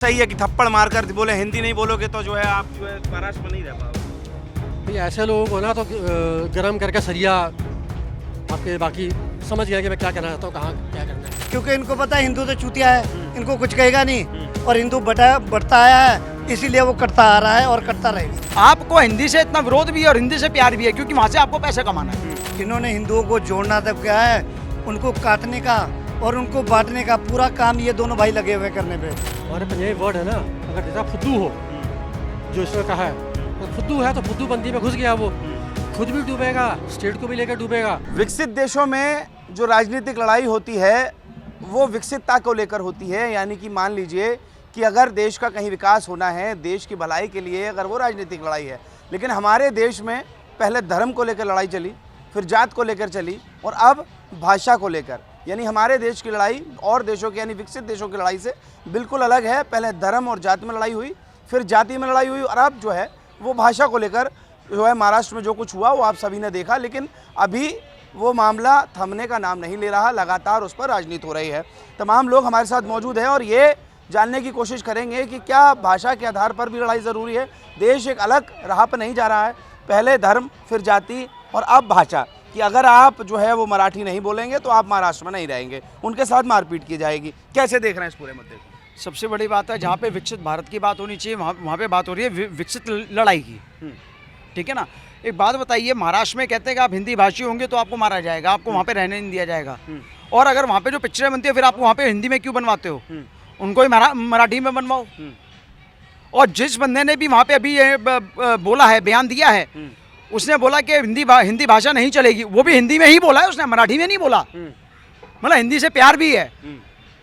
सही है कि थप्पड़ मारकर बोले हिंदी नहीं बोलोगे तो जो है आप जो है महाराष्ट्र में नहीं रह पाओगे। भाई ऐसे लोगों को ना तो गरम करके सरिया आपके बाकी समझ गया कि मैं क्या कहना चाहता हूँ, कहाँ क्या करना है। क्योंकि इनको पता है हिंदू तो चूतिया है, इनको कुछ कहेगा नहीं और हिंदू बढ़ता आया है, इसीलिए वो करता आ रहा है और करता रहेगा। आपको हिंदी से इतना विरोध भी है और हिंदी से प्यार भी है क्योंकि वहाँ से आपको पैसा कमाना है। इन्होंने हिंदुओं को जोड़ना तब क्या है, उनको काटने का और उनको बांटने का पूरा काम ये दोनों भाई लगे हुए करने पे। हमारे पर यही वर्ड है ना, अगर जैसा फुद्दू हो जो इसने कहा है, तो फुद्दू है तो फुद्दू बंदी में घुस गया, वो खुद भी डूबेगा, स्टेट को भी लेकर डूबेगा। विकसित देशों में जो राजनीतिक लड़ाई होती है वो विकसितता को लेकर होती है, यानी कि मान लीजिए कि अगर देश का कहीं विकास होना है, देश की भलाई के लिए, अगर वो राजनीतिक लड़ाई है। लेकिन हमारे देश में पहले धर्म को लेकर लड़ाई चली, फिर जात को लेकर चली और अब भाषा को लेकर, यानी हमारे देश की लड़ाई और देशों की यानी विकसित देशों की लड़ाई से बिल्कुल अलग है। पहले धर्म और जाति में लड़ाई हुई, फिर जाति में लड़ाई हुई और अब जो है वो भाषा को लेकर जो है महाराष्ट्र में जो कुछ हुआ वो आप सभी ने देखा। लेकिन अभी वो मामला थमने का नाम नहीं ले रहा, लगातार उस पर राजनीति हो रही है। तमाम लोग हमारे साथ मौजूद हैं और ये जानने की कोशिश करेंगे कि क्या भाषा के आधार पर भी लड़ाई ज़रूरी है। देश एक अलग राह पर नहीं जा रहा है, पहले धर्म फिर जाति और अब भाषा, कि अगर आप जो है वो मराठी नहीं बोलेंगे तो आप महाराष्ट्र में नहीं रहेंगे, उनके साथ मारपीट की जाएगी। कैसे देख रहे हैं इस पूरे मुद्दे को? सबसे बड़ी बात है जहाँ पे विकसित भारत की बात होनी चाहिए वहाँ पे बात हो रही है विकसित लड़ाई की। ठीक है ना। एक बात बताइए, महाराष्ट्र में कहते हैं कि आप हिंदी भाषी होंगे तो आपको मारा जाएगा, आपको वहाँ पे रहने नहीं दिया जाएगा। और अगर वहाँ पे जो पिक्चरें बनती है फिर आप वहाँ पे हिंदी में क्यों बनवाते हो? उनको ही मराठी में बनवाओ। और जिस बंदे ने भी वहाँ पे अभी ये बोला है, बयान दिया है, उसने बोला कि हिंदी भाषा नहीं चलेगी, वो भी हिंदी में ही बोला है, उसने मराठी में नहीं बोला। मतलब हिंदी से प्यार भी है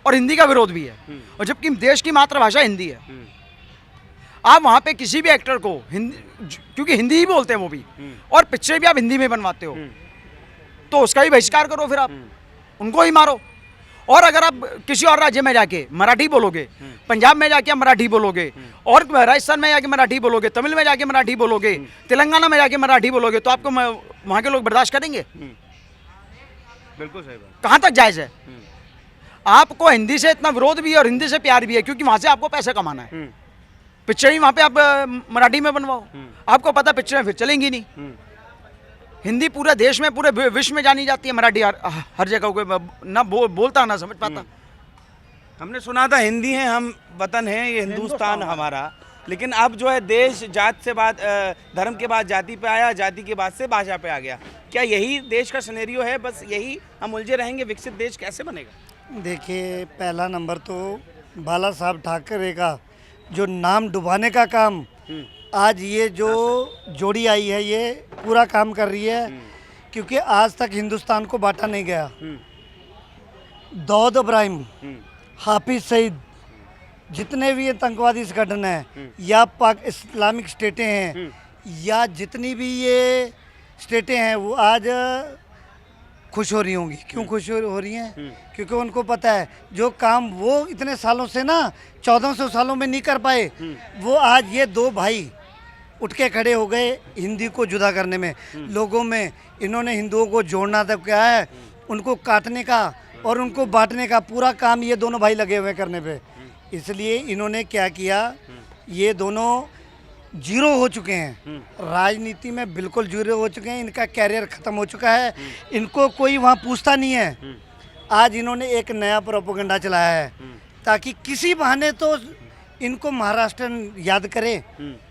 और हिंदी का विरोध भी है, और जबकि देश की मातृभाषा हिंदी है। आप वहाँ पे किसी भी एक्टर को हिंदी, क्योंकि हिंदी ही बोलते हैं वो भी, और पिक्चर भी आप हिंदी में बनवाते हो, तो उसका ही बहिष्कार करो, फिर आप उनको ही मारो। और अगर आप किसी और राज्य में जाके मराठी बोलोगे, पंजाब में जाके मराठी बोलोगे, और राजस्थान में जाके मराठी बोलोगे, तमिल में जाके मराठी बोलोगे, तेलंगाना में जाके मराठी बोलोगे, तो आपको वहाँ के लोग बर्दाश्त करेंगे? बिल्कुल सही बात। कहाँ तक जायज़ है? आपको हिंदी से इतना विरोध भी है और हिंदी से प्यार भी है क्योंकि वहाँ से आपको पैसा कमाना है। पिक्चर ही वहाँ पे आप मराठी में बनवाओ, आपको पता पिक्चरें फिर चलेंगी नहीं। हिंदी पूरे देश में, पूरे विश्व में जानी जाती है, मराठी हर जगह को ना बोलता ना समझ पाता। हमने सुना था हिंदी है हम वतन है, ये हिंदुस्तान हमारा, लेकिन अब जो है देश जात से बात, धर्म के बाद जाति पे आया, जाति के बाद से भाषा पे आ गया। क्या यही देश का सिनेरियो है? बस यही हम उलझे रहेंगे? विकसित देश कैसे बनेगा? देखिए, पहला नंबर तो बाला साहब ठाकरे का जो नाम डुबाने का काम आज ये जो जोड़ी आई है ये पूरा काम कर रही है, क्योंकि आज तक हिंदुस्तान को बांटा नहीं गया। दाऊद इब्राहिम, हाफिज सईद, जितने भी ये आतंकवादी संगठन हैं या पाक इस्लामिक स्टेटें हैं या जितनी भी ये स्टेटें हैं, वो आज खुश हो रही होंगी। क्यों खुश हो रही हैं? क्योंकि उनको पता है जो काम वो इतने सालों से ना 1400 सालों में नहीं कर पाए, वो आज ये दो भाई उठ के खड़े हो गए हिंदी को जुदा करने में, लोगों में। इन्होंने हिंदुओं को जोड़ना तब क्या है, उनको काटने का और उनको बांटने का पूरा काम ये दोनों भाई लगे हुए करने पे। इसलिए इन्होंने क्या किया, ये दोनों जीरो हो चुके हैं, राजनीति में बिल्कुल जीरो हो चुके हैं, इनका कैरियर ख़त्म हो चुका है, इनको कोई वहाँ पूछता नहीं है। आज इन्होंने एक नया प्रोपेगेंडा चलाया है ताकि किसी बहाने तो इनको महाराष्ट्र याद करे।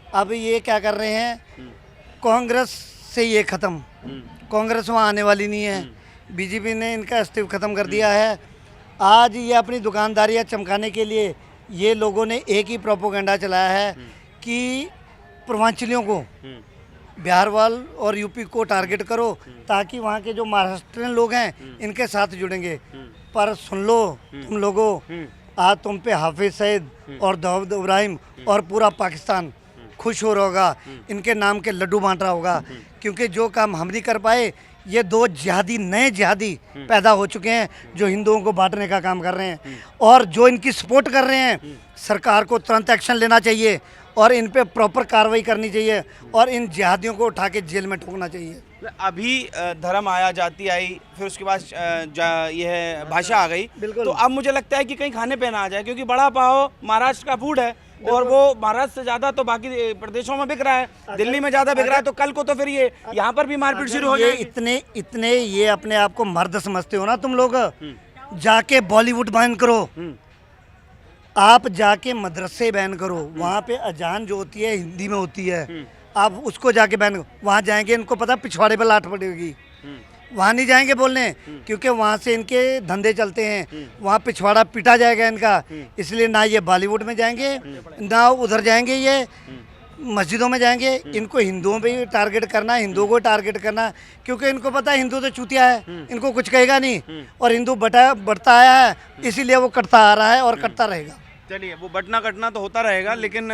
अब ये क्या कर रहे हैं, कांग्रेस से ये ख़त्म, कांग्रेस वहाँ आने वाली नहीं है, बीजेपी ने इनका अस्तित्व ख़त्म कर दिया है। आज ये अपनी दुकानदारियाँ चमकाने के लिए ये लोगों ने एक ही प्रोपेगेंडा चलाया है कि पूर्वांचलियों को, बिहार वाल और यूपी को टारगेट करो ताकि वहाँ के जो महाराष्ट्रियन लोग हैं इनके साथ जुड़ेंगे। पर सुन लो तुम लोगों, आज तुम पे हाफिज सईद और दाऊद इब्राहिम और पूरा पाकिस्तान खुश हो रहा होगा, इनके नाम के लड्डू बांट रहा होगा, क्योंकि जो काम हम नहीं कर पाए ये दो जिहादी, नए जिहादी पैदा हो चुके हैं जो हिंदुओं को बांटने का काम कर रहे हैं। और जो इनकी सपोर्ट कर रहे हैं सरकार को तुरंत एक्शन लेना चाहिए और इन पे प्रॉपर कार्रवाई करनी चाहिए और इन जिहादियों को उठा के जेल में ठोकना चाहिए। अभी धर्म आया, जाति आई, फिर उसके बाद यह भाषा आ गई। बिल्कुल। तो अब मुझे लगता है कि कहीं खाने पे ना आ जाए, क्योंकि बड़ा पाव महाराष्ट्र का फूड है और वो महाराष्ट्र से ज्यादा तो बाकी प्रदेशों में बिक रहा है, दिल्ली में ज्यादा बिक रहा है। तो कल को तो फिर ये यहाँ पर भी मारपीट शुरू हो ये जाएगी। इतने ये अपने आप को मर्द समझते हो ना तुम लोग, जाके बॉलीवुड बैन करो, आप जाके मदरसे बैन करो, वहाँ पे अजान जो होती है हिंदी में होती है, आप उसको जाके बैन करो। वहाँ जाएंगे इनको पता पिछवाड़े पे लात पड़ेगी, वहाँ नहीं जाएंगे बोलने, क्योंकि वहाँ से इनके धंधे चलते हैं, वहाँ पिछवाड़ा पिटा जाएगा इनका। इसलिए ना ये बॉलीवुड में जाएंगे ना उधर जाएंगे, ये मस्जिदों में जाएंगे। इनको हिंदुओं पे ही टारगेट करना है, हिंदुओं को टारगेट करना, क्योंकि इनको पता है हिंदू तो चूतिया है, इनको कुछ कहेगा नहीं, और हिंदू बढ़ता आया है, इसीलिए वो कटता आ रहा है और कटता रहेगा। चलिए, वो बटना कटना तो होता रहेगा, लेकिन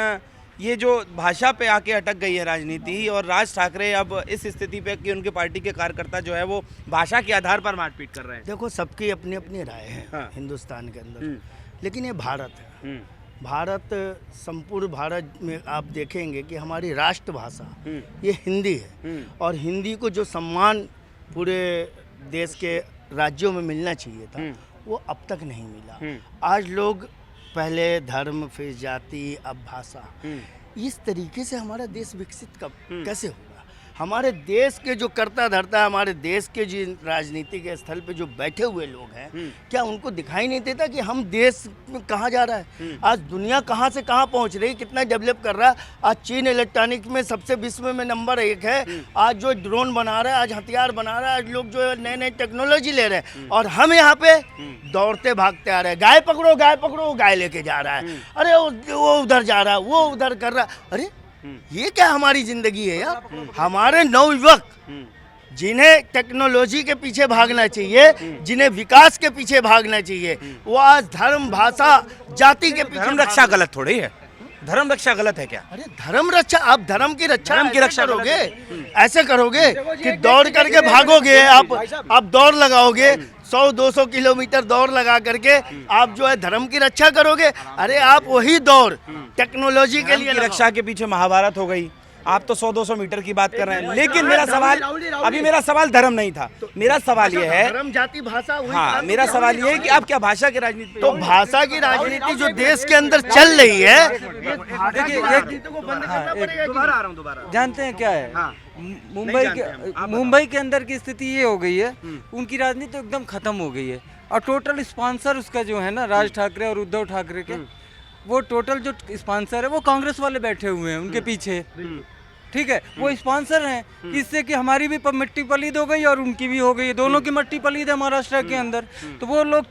ये जो भाषा पे आके अटक गई है राजनीति, और राज ठाकरे अब इस स्थिति पे कि उनके पार्टी के कार्यकर्ता जो है वो भाषा के आधार पर मारपीट कर रहे हैं। देखो, सबकी अपनी अपनी राय है हाँ। हिंदुस्तान के अंदर, लेकिन ये भारत है। भारत, संपूर्ण भारत में आप देखेंगे कि हमारी राष्ट्रभाषा ये हिंदी है, और हिंदी को जो सम्मान पूरे देश के राज्यों में मिलना चाहिए था वो अब तक नहीं मिला। आज लोग पहले धर्म, फिर जाति, अब भाषा, इस तरीके से हमारा देश विकसित कब कैसे होगा? हमारे देश के जो करता धरता, हमारे देश के जो राजनीतिक स्थल पे जो बैठे हुए लोग हैं, क्या उनको दिखाई नहीं देता कि हम देश में कहाँ जा रहा है? आज दुनिया कहाँ से कहाँ पहुँच रही, कितना डेवलप कर रहा है। आज चीन इलेक्ट्रॉनिक्स में सबसे विश्व में नंबर 1 है। आज जो ड्रोन बना रहा है, आज हथियार बना रहा है, आज लोग जो नए नए टेक्नोलॉजी ले रहे हैं, और हम यहाँ पे दौड़ते भागते आ रहे हैं। गाय पकड़ो गाय पकड़ो, गाय लेके जा रहा है, अरे वो उधर जा रहा है, वो उधर कर रहा है। अरे ये क्या हमारी जिंदगी है यार? हमारे नवयुवक जिन्हें टेक्नोलॉजी के पीछे भागना चाहिए, जिन्हें विकास के पीछे भागना चाहिए, वो आज धर्म, भाषा, जाति के पीछे। धर्म रक्षा गलत थोड़ी है, धर्म रक्षा गलत है क्या? अरे धर्म रक्षा, आप धर्म की रक्षा करोगे, ऐसे करोगे कि दौड़ करके भागोगे, आप दौड़ लगाओगे 100-200 किलोमीटर दौड़ लगा करके आप जो है धर्म की रक्षा करोगे। अरे आप वही दौड़ टेक्नोलॉजी के लिए रक्षा के पीछे महाभारत हो गई। आप तो 100-200 मीटर की बात कर रहे हैं, लेकिन मेरा सवाल धर्म नहीं था। मेरा सवाल ये है, धर्म, जाति, भाषा, हाँ, मेरा सवाल ये है कि आप क्या भाषा की राजनीति, तो भाषा की राजनीति जो देश के अंदर चल रही है, दोबारा जानते हैं क्या है? मुंबई के अंदर की स्थिति ये हो गई है, उनकी राजनीति एकदम खत्म हो गई है, और टोटल स्पॉन्सर उसका जो है ना, राज ठाकरे और उद्धव ठाकरे के, वो टोटल जो स्पॉन्सर है वो कांग्रेस वाले बैठे हुए हैं उनके पीछे। ठीक है, वो स्पॉन्सर हैं, इससे कि हमारी भी मिट्टी पलीद हो गई और उनकी भी हो गई, दोनों की मिट्टी पलीद है महाराष्ट्र के अंदर। तो वो लोग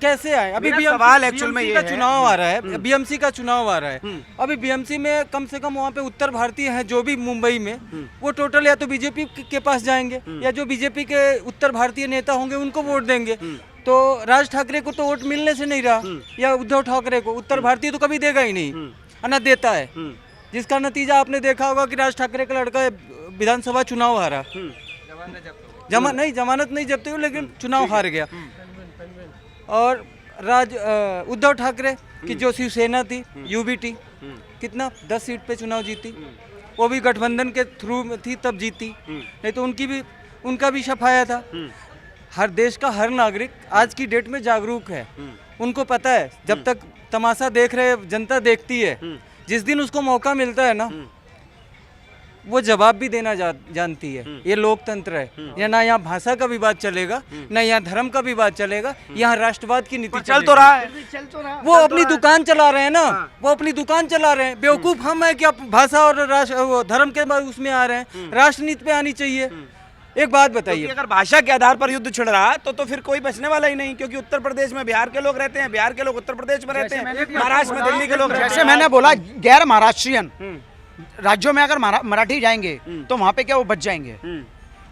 कैसे आए? अभी सवाल एक्चुअल में ये का चुनाव आ रहा है, बीएमसी का चुनाव आ रहा है। अभी बीएमसी में कम से कम वहाँ पे उत्तर भारतीय हैं जो भी मुंबई में, वो टोटल या तो बीजेपी के पास जाएंगे, या जो बीजेपी के उत्तर भारतीय नेता होंगे उनको वोट देंगे। तो राज ठाकरे को तो वोट मिलने से नहीं रहा, या उद्धव ठाकरे को, उत्तर भारतीय तो कभी देगा ही नहीं, ना देता है। जिसका नतीजा आपने देखा होगा कि राज ठाकरे का लड़का विधानसभा चुनाव हारा, जमानत नहीं जब्त हुई, लेकिन चुनाव हार गया। और उद्धव ठाकरे की जो शिवसेना थी, यूबीटी, कितना 10 सीट पे चुनाव जीती, वो भी गठबंधन के थ्रू थी तब जीती, नहीं तो उनका भी सफाया था। हर देश का हर नागरिक आज की डेट में जागरूक है, उनको पता है जब तक तमाशा देख रहे जनता देखती है, जिस दिन उसको मौका मिलता है ना, वो जवाब भी देना जानती है। ये लोकतंत्र है, या ना यहाँ भाषा का विवाद चलेगा, ना यहाँ धर्म का विवाद चलेगा, यहाँ राष्ट्रवाद की नीति चल तो रहा है। वो अपनी दुकान चला रहे हैं ना, वो अपनी दुकान चला रहे हैं। बेवकूफ हम है कि आप भाषा और धर्म के बाद उसमें आ रहे हैं, राष्ट्रनीति पे आनी चाहिए। एक बात बताइए, अगर भाषा के आधार पर युद्ध छिड़ रहा तो फिर कोई बचने वाला ही नहीं, क्योंकि उत्तर प्रदेश में बिहार के लोग रहते हैं, बिहार के लोग उत्तर प्रदेश में रहते हैं, महाराष्ट्र में दिल्ली के लोग रहते हैं। जैसे मैंने बोला, गैर महाराष्ट्रियन राज्यों में अगर मराठी जाएंगे तो वहाँ पे क्या वो बच जाएंगे।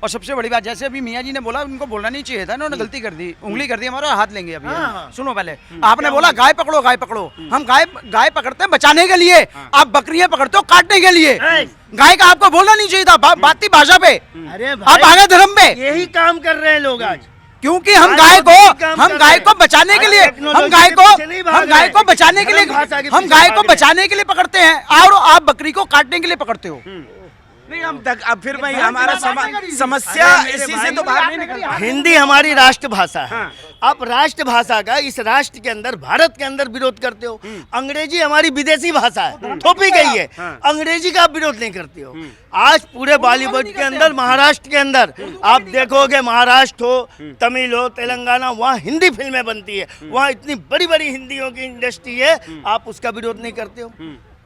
और सबसे बड़ी बात, जैसे अभी मियाँ जी ने बोला, उनको बोलना नहीं चाहिए था, उन्होंने गलती कर दी, उंगली कर दी, हमारा हाथ लेंगे अभी। सुनो, पहले आपने बोला गाय पकड़ो गाय पकड़ो, हम गाय पकड़ते हैं बचाने के लिए, आप बकरियां पकड़ते हो काटने के लिए। गाय का आपको बोलना नहीं चाहिए था, बात थी भाषा पे, अरे आप आगे धर्म पे। यही काम कर रहे हैं लोग आज, क्योंकि हम गाय को बचाने के लिए हम गाय को बचाने के लिए पकड़ते हैं और आप बकरी को काटने के लिए पकड़ते हो। नहीं अब फिर मैं हमारा समस्या इसी से तो बाहर नहीं निकल पा रही। हिंदी हमारी राष्ट्रभाषा है। आप राष्ट्रभाषा का इस राष्ट्र के अंदर, भारत के अंदर विरोध करते हो। अंग्रेजी हमारी विदेशी भाषा है, थोपी गई है, अंग्रेजी का आप विरोध नहीं करते हो। आज पूरे बॉलीवुड के अंदर, महाराष्ट्र के अंदर आप देखोगे, महाराष्ट्र हो, तमिल हो, तेलंगाना, वहाँ हिंदी फिल्में बनती है, वहाँ इतनी बड़ी बड़ी हिंदियों की इंडस्ट्री है, आप उसका विरोध नहीं करते हो।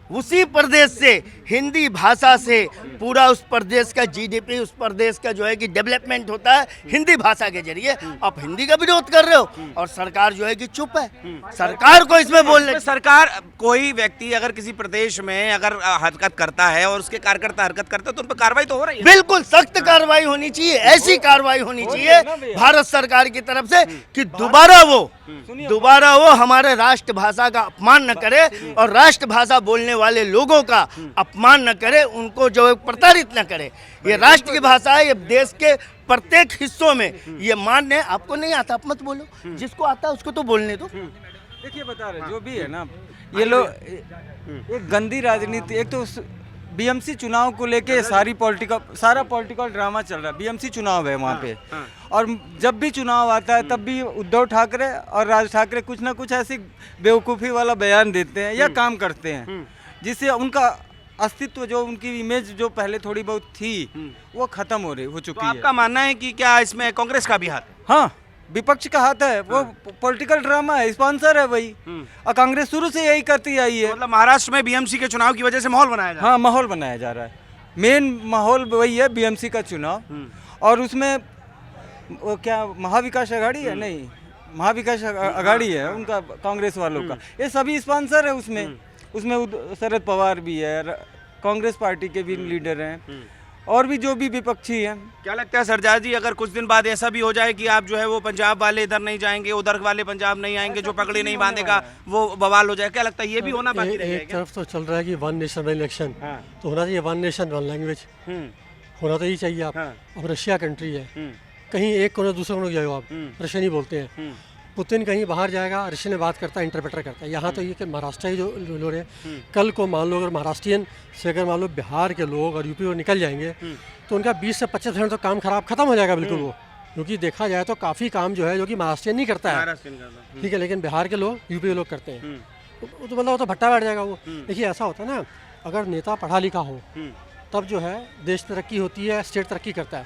उसी प्रदेश से, हिंदी भाषा से पूरा उस प्रदेश का जीडीपी, उस प्रदेश का जो है कि डेवलपमेंट होता है हिंदी भाषा के जरिए। आप हिंदी का विरोध कर रहे हो और सरकार जो है कि चुप है। सरकार को इसमें बोलने, सरकार, कोई व्यक्ति अगर किसी प्रदेश में अगर हरकत करता है और उसके कार्यकर्ता हरकत करता है तो उन पर कार्रवाई तो हो रही है। बिल्कुल सख्त कार्रवाई होनी चाहिए, ऐसी कार्रवाई होनी चाहिए भारत सरकार की तरफ से कि दोबारा वो हमारे राष्ट्रभाषा का अपमान न करे और राष्ट्रभाषा बोलने वाले लोगों का अपमान न करे, उनको जो है प्रताड़ित न करे। ये राष्ट्र की भाषा है, ये देश के प्रत्येक हिस्सों में ये मान्य है। आपको नहीं आता आप मत बोलो, जिसको आता है उसको तो बोलने दो। देखिए बता रहे जो भी है ना, ये लोग एक गंदी राजनीति, एक तो बीएमसी चुनाव को लेके सारा पॉलिटिकल ड्रामा चल रहा है। बीएमसी चुनाव है वहाँ पे, और जब भी चुनाव आता है तब भी उद्धव ठाकरे और राज ठाकरे कुछ ना कुछ ऐसी बेवकूफ़ी वाला बयान देते हैं या काम करते हैं जिससे उनका अस्तित्व, जो उनकी इमेज जो पहले थोड़ी बहुत थी वो खत्म हो चुकी है। आपका मानना है कि क्या इसमें कांग्रेस का भी हाथ है? हाँ, विपक्ष का हाथ है, वो पॉलिटिकल ड्रामा है, स्पॉन्सर है वही, और कांग्रेस शुरू से यही करती आई है। मतलब महाराष्ट्र में बीएमसी के चुनाव की वजह से माहौल बनाया जा रहा है। हाँ, माहौल बनाया जा रहा है। मेन माहौल वही है बीएमसी का चुनाव, और उसमें वो क्या महाविकास आघाड़ी है, नहीं महाविकास आघाड़ी है उनका, कांग्रेस वालों का, ये सभी स्पॉन्सर है उसमें शरद पवार भी है, कांग्रेस पार्टी के भी लीडर हैं, और भी जो भी विपक्षी हैं। क्या लगता है सरदार जी, अगर कुछ दिन बाद ऐसा भी हो जाए कि आप जो है वो पंजाब वाले इधर नहीं जाएंगे, उधर वाले पंजाब नहीं आएंगे, जो पगड़ी नहीं बांधेगा वो बवाल हो जाए, क्या लगता है ये भी होना बाकी रह एक तरफ तो चल रहा है कि वन नेशन वन इलेक्शन, तो होना चाहिए वन नेशन वन लैंग्वेज, होना तो ही चाहिए। आप अब रशिया कंट्री है, कहीं एक कोने दूसरे कोने जाओ आप, रशियन ही बोलते हैं। पुतिन कहीं बाहर जाएगा, रशियन में बात करता है, इंटरप्रेटर करता है। यहाँ तो ये कि महाराष्ट्र ही जो लोग हैं, कल को मान लो अगर महाराष्ट्रियन से अगर मान लो बिहार के लोग और यूपी में निकल जाएंगे तो उनका 20 से 25% तो काम खत्म हो जाएगा बिल्कुल वो, क्योंकि देखा जाए तो काफ़ी काम जो है जो कि महाराष्ट्रियन नहीं करता है, ठीक है, लेकिन बिहार के लोग, यूपी के लोग करते हैं, तो मतलब वो तो भट्टा बैठ जाएगा वो। देखिए ऐसा होता है ना, अगर नेता पढ़ा लिखा हो तब जो है देश तरक्की होती है, स्टेट तरक्की करता है।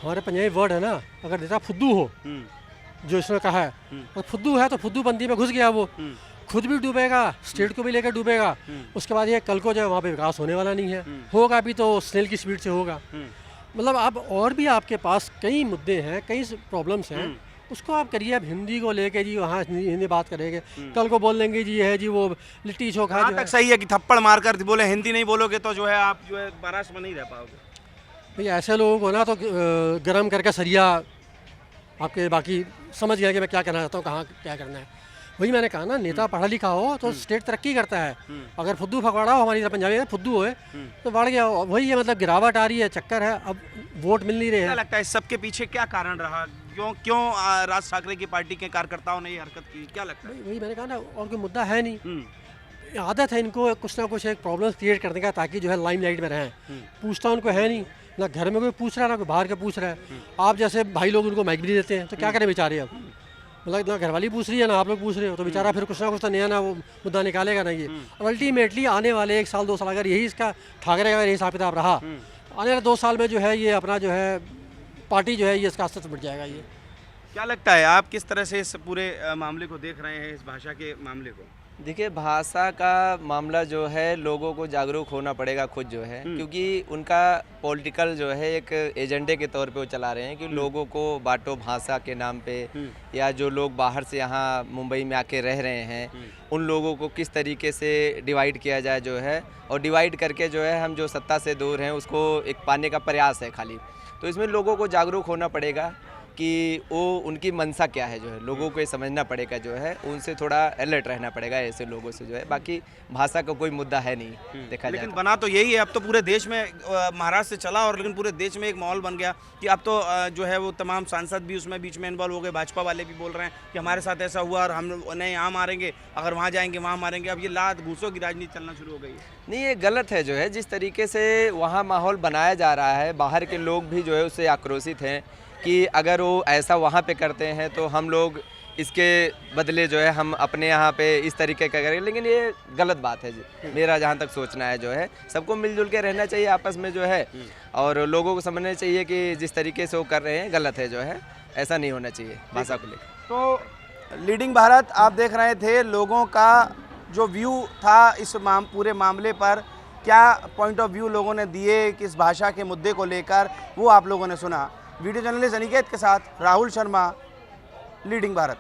हमारे पंजाबी वर्ड है ना, अगर नेता फुद्दू हो, जो इसने कहा है, और फुद्दू है तो फुद्दू बंदी में घुस गया वो, खुद भी डूबेगा, स्टेट को भी लेकर डूबेगा। उसके बाद ये कल को जो है वहाँ पे विकास होने वाला नहीं है, होगा भी तो स्नेल की स्पीड से होगा। मतलब आप और भी आपके पास कई मुद्दे हैं, कई प्रॉब्लम्स हैं, उसको आप करिए। अब हिंदी को लेके जी वहाँ हिंदी बात करेंगे, कल को बोल देंगे जी है जी वो लिट्टी चोखा तक सही है कि थप्पड़ मारकर बोले हिंदी नहीं बोलोगे तो जो है आप जो है महाराष्ट्र में नहीं रह पाओगे। भाई ऐसे लोगों को ना तो गर्म करके सरिया आपके बाकी समझ गया कि मैं क्या कहना चाहता हूँ, कहाँ क्या करना है। वही मैंने कहा ना, नेता पढ़ा लिखा हो तो स्टेट तरक्की करता है। अगर फुद्दू फकवाड़ा हो, हमारी तरह पंजाबी में फुद्दू हो तो बढ़ गया। वही है, मतलब गिरावट आ रही है, चक्कर है, अब वोट मिल नहीं रहे हैं। क्या लगता है इस सबके पीछे क्या कारण रहा? क्यों राज ठाकरे की पार्टी के कार्यकर्ताओं ने ये हरकत की? क्या लगता है? वही मैंने कहा ना, और कोई मुद्दा है नहीं, आदत है इनको कुछ ना कुछ एक प्रॉब्लम क्रिएट करने का ताकि जो है लाइमलाइट में रहें। पूछता उनको है नहीं, ना घर में कोई पूछ रहा है ना कोई बाहर के पूछ रहा है। आप जैसे भाई लोग उनको माइक भी नहीं देते हैं तो क्या करें बेचारे। अब मतलब ना घरवाली पूछ रही है ना आप लोग पूछ रहे हो, तो बेचारा फिर कुछ ना कुछ तो नया ना वो मुद्दा निकालेगा ना ये। और अल्टीमेटली आने वाले 1 साल 2 साल अगर यही इसका ठाकरे का अगर यही हिसाब किताब रहा, आने वाले 2 साल में जो है ये अपना जो है पार्टी जो है ये इसका अस्तित्व बढ़ जाएगा। ये क्या लगता है आप किस तरह से इस पूरे मामले को देख रहे हैं, इस भाषा के मामले को? देखिए, भाषा का मामला जो है लोगों को जागरूक होना पड़ेगा खुद जो है, क्योंकि उनका पॉलिटिकल जो है एक एजेंडे के तौर पे वो चला रहे हैं कि लोगों को बांटो भाषा के नाम पे, या जो लोग बाहर से यहाँ मुंबई में आके रह रहे हैं उन लोगों को किस तरीके से डिवाइड किया जाए जो है, और डिवाइड करके जो है हम जो सत्ता से दूर हैं उसको एक पाने का प्रयास है खाली। तो इसमें लोगों को जागरूक होना पड़ेगा कि वो उनकी मंशा क्या है, जो है लोगों को ये समझना पड़ेगा, जो है उनसे थोड़ा अलर्ट रहना पड़ेगा ऐसे लोगों से, जो है बाकी भाषा का कोई मुद्दा है नहीं देखा जाए लेकिन तो। बना तो यही है, अब तो पूरे देश में महाराष्ट्र से चला और लेकिन पूरे देश में एक माहौल बन गया कि अब तो जो है वो तमाम सांसद भी उसमें बीच में इन्वॉल्व हो गए, भाजपा वाले भी बोल रहे हैं कि हमारे साथ ऐसा हुआ और हम उन्हें यहाँ मारेंगे, अगर वहाँ जाएंगे वहाँ मारेंगे। अब ये लात घूसों की राजनीति चलना शुरू हो गई है। नहीं, ये गलत है, जो है जिस तरीके से वहाँ माहौल बनाया जा रहा है, बाहर के लोग भी जो है उससे आक्रोशित हैं कि अगर वो ऐसा वहाँ पे करते हैं तो हम लोग इसके बदले जो है हम अपने यहाँ पे इस तरीके का करेंगे, लेकिन ये गलत बात है जी। मेरा जहाँ तक सोचना है, जो है सबको मिलजुल के रहना चाहिए आपस में, जो है और लोगों को समझना चाहिए कि जिस तरीके से वो कर रहे हैं गलत है, जो है ऐसा नहीं होना चाहिए भाषा को लेकर। तो लीडिंग भारत आप देख रहे थे, लोगों का जो व्यू था इस पूरे मामले पर, क्या पॉइंट ऑफ व्यू लोगों ने दिए कि इस भाषा के मुद्दे को लेकर, वो आप लोगों ने सुना। वीडियो जर्नलिस्ट अनिकेत के साथ राहुल शर्मा, लीडिंग भारत।